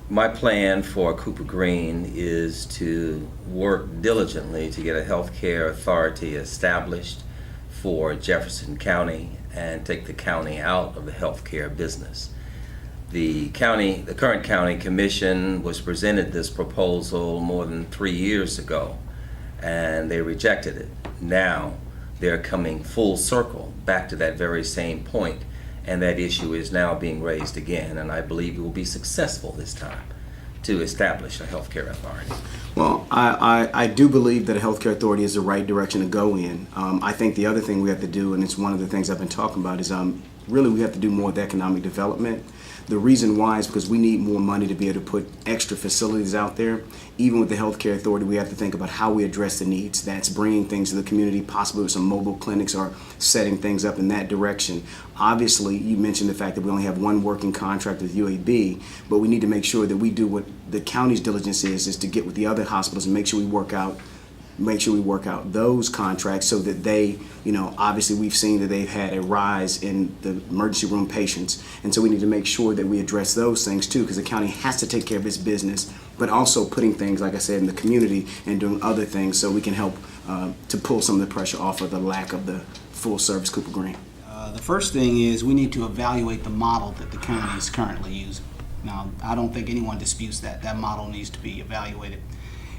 My plan for Cooper Green is to work diligently to get a healthcare authority established for Jefferson County and take the county out of the healthcare business. The current county commission was presented this proposal more than 3 years ago, and they rejected it. Now they're coming full circle back to that very same point, and that issue is now being raised again, and I believe it will be successful this time to establish a healthcare authority. Well, I do believe that a healthcare authority is the right direction to go in. I think the other thing we have to do, and it's one of the things I've been talking about, is really we have to do more with economic development. The reason why is because we need more money to be able to put extra facilities out there. Even with the healthcare authority, we have to think about how we address the needs. That's bringing things to the community, possibly with some mobile clinics or setting things up in that direction. Obviously, you mentioned the fact that we only have one working contract with UAB, but we need to make sure that we do what the county's diligence is to get with the other hospitals and make sure we work out those contracts so that they, obviously we've seen that they've had a rise in the emergency room patients. And so we need to make sure that we address those things too, because the county has to take care of its business, but also putting things, like I said, in the community and doing other things so we can help to pull some of the pressure off of the lack of the full service Cooper Green. The first thing is we need to evaluate the model that the county is currently using. Now, I don't think anyone disputes that. That model needs to be evaluated.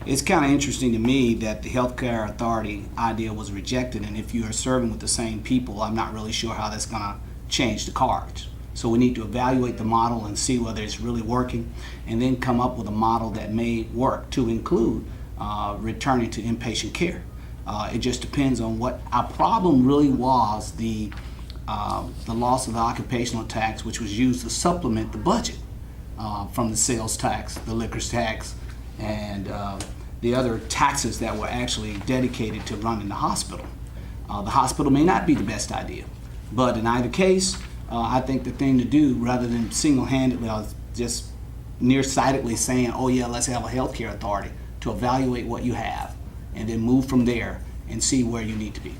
It's kind of interesting to me that the healthcare authority idea was rejected, and if you are serving with the same people, I'm not really sure how that's going to change the cards. So we need to evaluate the model and see whether it's really working, and then come up with a model that may work to include returning to inpatient care. It just depends on what our problem really was, the loss of the occupational tax, which was used to supplement the budget from the sales tax, the liquor tax, and the other taxes that were actually dedicated to running the hospital. The hospital may not be the best idea, but in either case, I think the thing to do, rather than single-handedly or just nearsightedly saying, oh yeah, let's have a healthcare authority, to evaluate what you have and then move from there and see where you need to be.